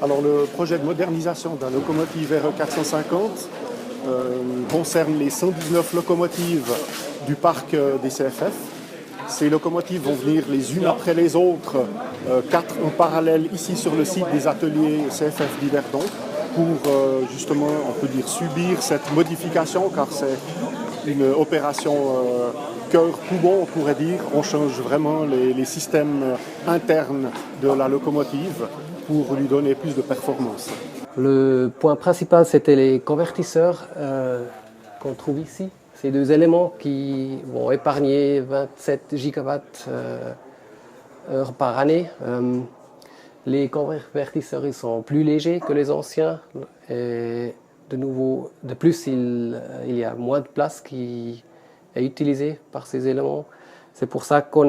Alors le projet de modernisation de la locomotive RE 450 concerne les 119 locomotives du parc des CFF. Ces locomotives vont venir les unes après les autres, 4 en parallèle ici sur le site des ateliers CFF d'Yverdon pour justement, on peut dire, subir cette modification car c'est une opération cœur-poumon, on pourrait dire. On change vraiment les systèmes internes de la locomotive pour lui donner plus de performance. Le point principal, c'était les convertisseurs qu'on trouve ici. Ces deux éléments qui vont épargner 27 gigawatts heure par année. Les convertisseurs ils sont plus légers que les anciens. Et de plus, il y a moins de place qui est utilisée par ces éléments. C'est pour ça qu'on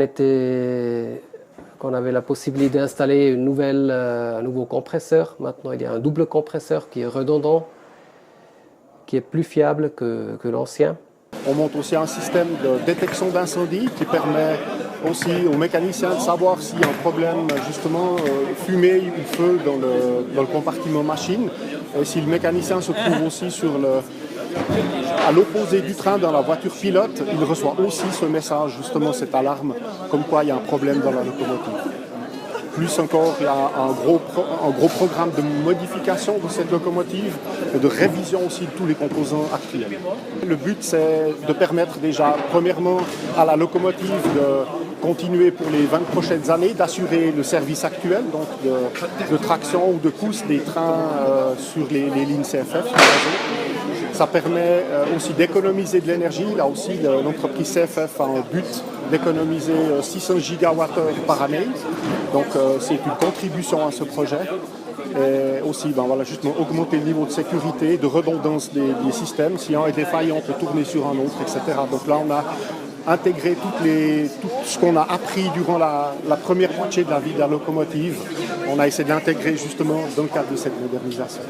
avait la possibilité d'installer un nouveau compresseur. Maintenant, il y a un double compresseur qui est redondant, qui est plus fiable que l'ancien. On monte aussi un système de détection d'incendie qui permet aussi aux mécaniciens de savoir s'il y a un problème, justement, fumée ou feu dans le compartiment machine. Et si le mécanicien se trouve aussi à l'opposé du train dans la voiture pilote, il reçoit aussi ce message, justement cette alarme, comme quoi il y a un problème dans la locomotive. Plus encore, il y a un gros programme de modification de cette locomotive et de révision aussi de tous les composants actuels. Le but, c'est de permettre déjà, premièrement, à la locomotive de continuer pour les 20 prochaines années, d'assurer le service actuel, donc de traction ou de pousse des trains sur les lignes CFF. Ça permet aussi d'économiser de l'énergie. Là aussi, l'entreprise CFF a un but d'économiser 600 gigawattheures par année. Donc c'est une contribution à ce projet. Et aussi justement, augmenter le niveau de sécurité, de redondance des systèmes. Si un est défaillant, on peut tourner sur un autre, etc. Donc là, on a intégré tout ce qu'on a appris durant la première moitié de la vie de la locomotive. On a essayé de l'intégrer justement dans le cadre de cette modernisation.